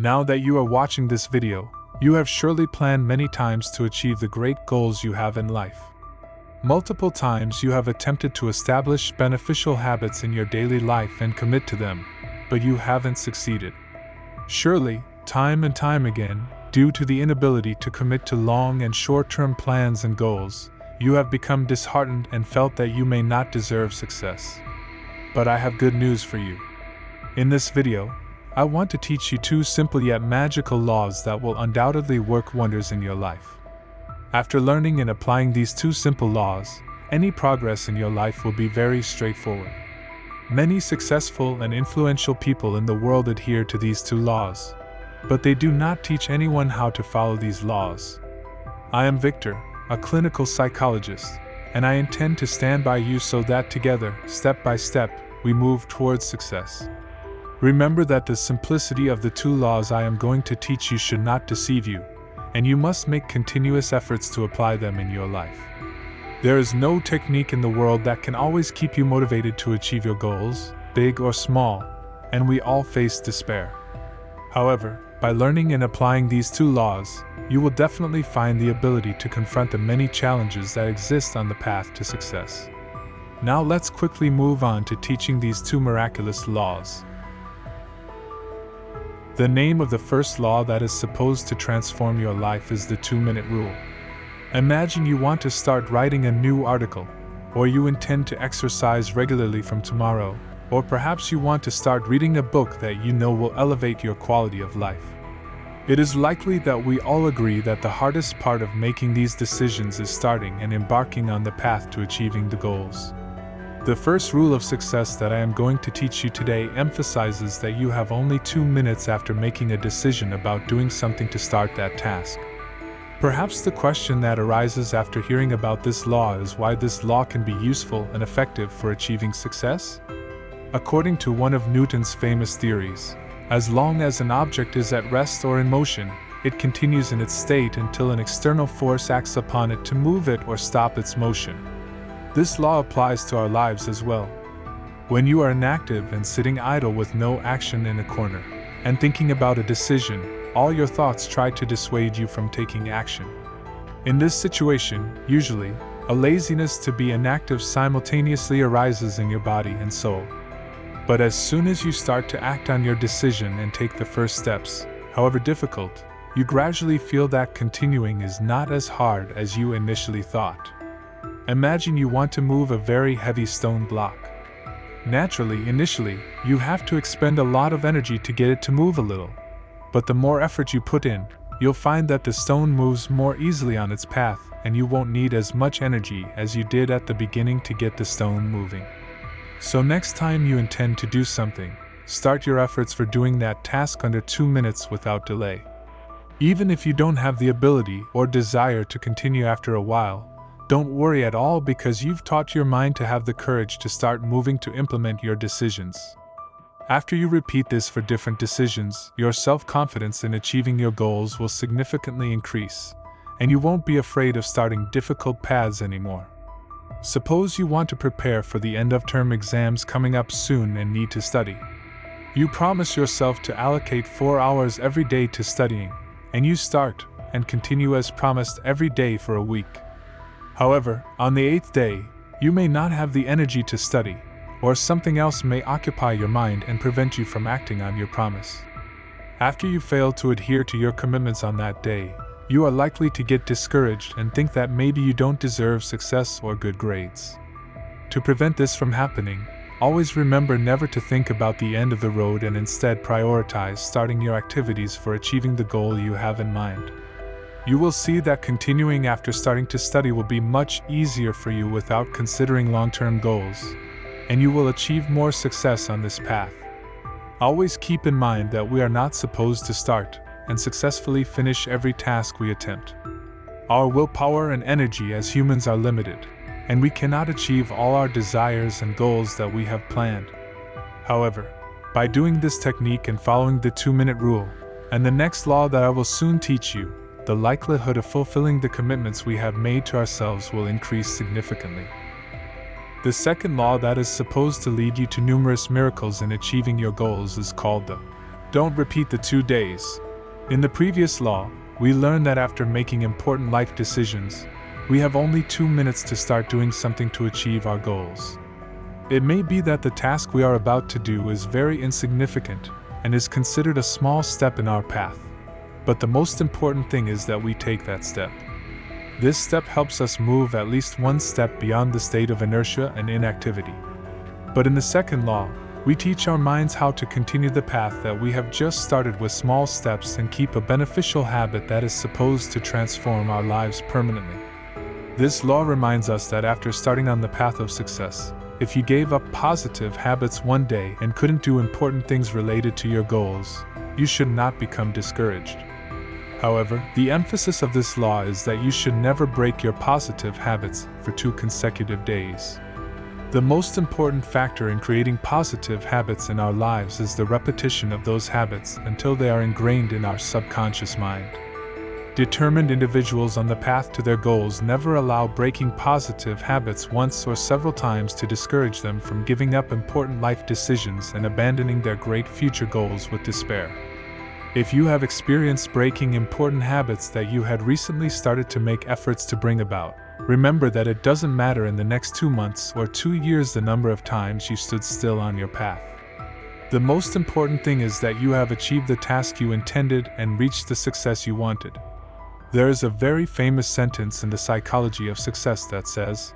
Now that you are watching this video, you have surely planned many times to achieve the great goals you have in life. Multiple times you have attempted to establish beneficial habits in your daily life and commit to them, but you haven't succeeded. Surely, time and time again, due to the inability to commit to long and short-term plans and goals, you have become disheartened and felt that you may not deserve success. But I have good news for you. In this video, I want to teach you two simple yet magical laws that will undoubtedly work wonders in your life. After learning and applying these two simple laws, any progress in your life will be very straightforward. Many successful and influential people in the world adhere to these two laws, but they do not teach anyone how to follow these laws. I am Victor, a clinical psychologist, and I intend to stand by you so that together, step by step, we move towards success. Remember that the simplicity of the two laws I am going to teach you should not deceive you, and you must make continuous efforts to apply them in your life. There is no technique in the world that can always keep you motivated to achieve your goals, big or small, and we all face despair. However, by learning and applying these two laws, you will definitely find the ability to confront the many challenges that exist on the path to success. Now let's quickly move on to teaching these two miraculous laws. The name of the first law that is supposed to transform your life is the 2-minute rule. Imagine you want to start writing a new article, or you intend to exercise regularly from tomorrow, or perhaps you want to start reading a book that you know will elevate your quality of life. It is likely that we all agree that the hardest part of making these decisions is starting and embarking on the path to achieving the goals. The first rule of success that I am going to teach you today emphasizes that you have only 2 minutes after making a decision about doing something to start that task. Perhaps the question that arises after hearing about this law is why this law can be useful and effective for achieving success? According to one of Newton's famous theories, as long as an object is at rest or in motion, it continues in its state until an external force acts upon it to move it or stop its motion. This law applies to our lives as well. When you are inactive and sitting idle with no action in a corner, and thinking about a decision, all your thoughts try to dissuade you from taking action. In this situation, usually, a laziness to be inactive simultaneously arises in your body and soul. But as soon as you start to act on your decision and take the first steps, however difficult, you gradually feel that continuing is not as hard as you initially thought. Imagine you want to move a very heavy stone block. Naturally, initially, you have to expend a lot of energy to get it to move a little. But the more effort you put in, you'll find that the stone moves more easily on its path, and you won't need as much energy as you did at the beginning to get the stone moving. So next time you intend to do something, start your efforts for doing that task under 2 minutes without delay. Even if you don't have the ability or desire to continue after a while, don't worry at all because you've taught your mind to have the courage to start moving to implement your decisions. After you repeat this for different decisions, your self-confidence in achieving your goals will significantly increase, and you won't be afraid of starting difficult paths anymore. Suppose you want to prepare for the end-of-term exams coming up soon and need to study. You promise yourself to allocate 4 hours every day to studying, and you start and continue as promised every day for a week. However, on the 8th day, you may not have the energy to study, or something else may occupy your mind and prevent you from acting on your promise. After you fail to adhere to your commitments on that day, you are likely to get discouraged and think that maybe you don't deserve success or good grades. To prevent this from happening, always remember never to think about the end of the road and instead prioritize starting your activities for achieving the goal you have in mind. You will see that continuing after starting to study will be much easier for you without considering long-term goals, and you will achieve more success on this path. Always keep in mind that we are not supposed to start and successfully finish every task we attempt. Our willpower and energy as humans are limited, and we cannot achieve all our desires and goals that we have planned. However, by doing this technique and following the 2-minute rule, and the next law that I will soon teach you, the likelihood of fulfilling the commitments we have made to ourselves will increase significantly. The second law that is supposed to lead you to numerous miracles in achieving your goals is called the Don't repeat the 2 days. In the previous law, we learned that after making important life decisions, we have only 2 minutes to start doing something to achieve our goals. It may be that the task we are about to do is very insignificant and is considered a small step in our path. But the most important thing is that we take that step. This step helps us move at least one step beyond the state of inertia and inactivity. But in the second law, we teach our minds how to continue the path that we have just started with small steps and keep a beneficial habit that is supposed to transform our lives permanently. This law reminds us that after starting on the path of success, if you gave up positive habits one day and couldn't do important things related to your goals, you should not become discouraged. However, the emphasis of this law is that you should never break your positive habits for 2 consecutive days. The most important factor in creating positive habits in our lives is the repetition of those habits until they are ingrained in our subconscious mind. Determined individuals on the path to their goals never allow breaking positive habits once or several times to discourage them from giving up important life decisions and abandoning their great future goals with despair. If you have experienced breaking important habits that you had recently started to make efforts to bring about, remember that it doesn't matter in the next 2 months or 2 years the number of times you stood still on your path. The most important thing is that you have achieved the task you intended and reached the success you wanted. There is a very famous sentence in the psychology of success that says,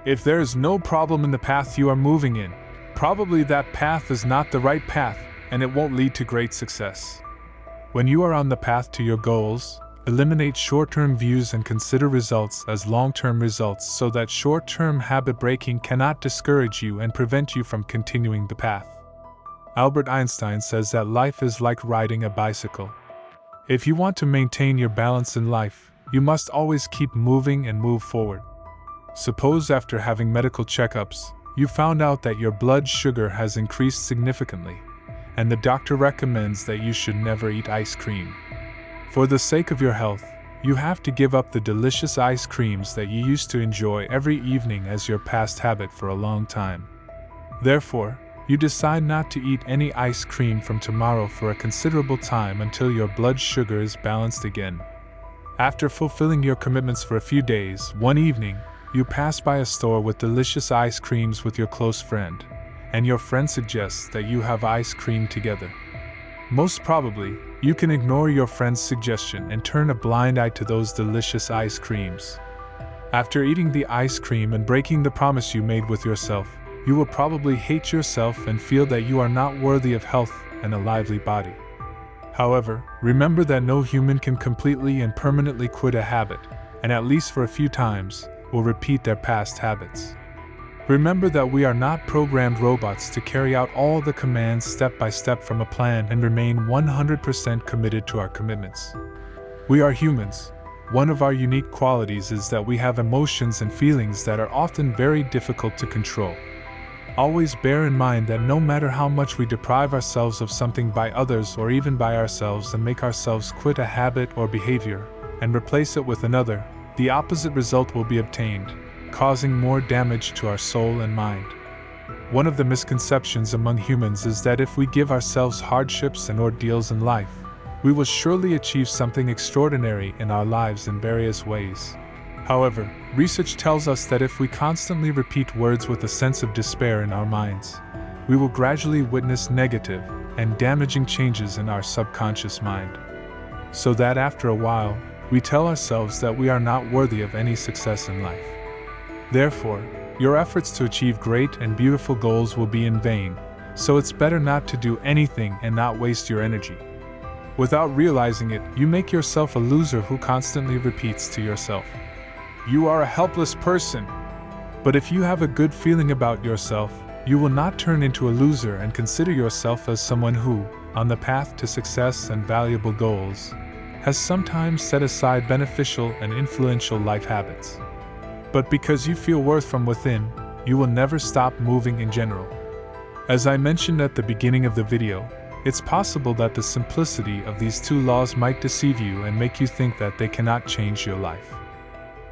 "If there is no problem in the path you are moving in, probably that path is not the right path and it won't lead to great success." When you are on the path to your goals, eliminate short-term views and consider results as long-term results so that short-term habit breaking cannot discourage you and prevent you from continuing the path. Albert Einstein says that life is like riding a bicycle. If you want to maintain your balance in life, you must always keep moving and move forward. Suppose after having medical checkups, you found out that your blood sugar has increased significantly, and the doctor recommends that you should never eat ice cream. For the sake of your health, you have to give up the delicious ice creams that you used to enjoy every evening as your past habit for a long time. Therefore, you decide not to eat any ice cream from tomorrow for a considerable time until your blood sugar is balanced again. After fulfilling your commitments for a few days, one evening, you pass by a store with delicious ice creams with your close friend, and your friend suggests that you have ice cream together. Most probably, you can ignore your friend's suggestion and turn a blind eye to those delicious ice creams. After eating the ice cream and breaking the promise you made with yourself, you will probably hate yourself and feel that you are not worthy of health and a lively body. However, remember that no human can completely and permanently quit a habit, and at least for a few times, will repeat their past habits. Remember that we are not programmed robots to carry out all the commands step by step from a plan and remain 100% committed to our commitments. We are humans. One of our unique qualities is that we have emotions and feelings that are often very difficult to control. Always bear in mind that no matter how much we deprive ourselves of something by others or even by ourselves and make ourselves quit a habit or behavior and replace it with another, the opposite result will be obtained, causing more damage to our soul and mind. One of the misconceptions among humans is that if we give ourselves hardships and ordeals in life, we will surely achieve something extraordinary in our lives in various ways. However, research tells us that if we constantly repeat words with a sense of despair in our minds, we will gradually witness negative and damaging changes in our subconscious mind. So that after a while, we tell ourselves that we are not worthy of any success in life. Therefore, your efforts to achieve great and beautiful goals will be in vain, so it's better not to do anything and not waste your energy. Without realizing it, you make yourself a loser who constantly repeats to yourself, "You are a helpless person." But if you have a good feeling about yourself, you will not turn into a loser and consider yourself as someone who, on the path to success and valuable goals, has sometimes set aside beneficial and influential life habits. But because you feel worth from within, you will never stop moving in general. As I mentioned at the beginning of the video, it's possible that the simplicity of these 2 laws might deceive you and make you think that they cannot change your life.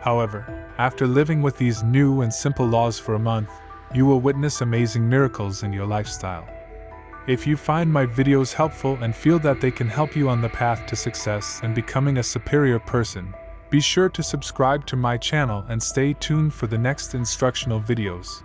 However, after living with these new and simple laws for a month, you will witness amazing miracles in your lifestyle. If you find my videos helpful and feel that they can help you on the path to success and becoming a superior person, be sure to subscribe to my channel and stay tuned for the next instructional videos.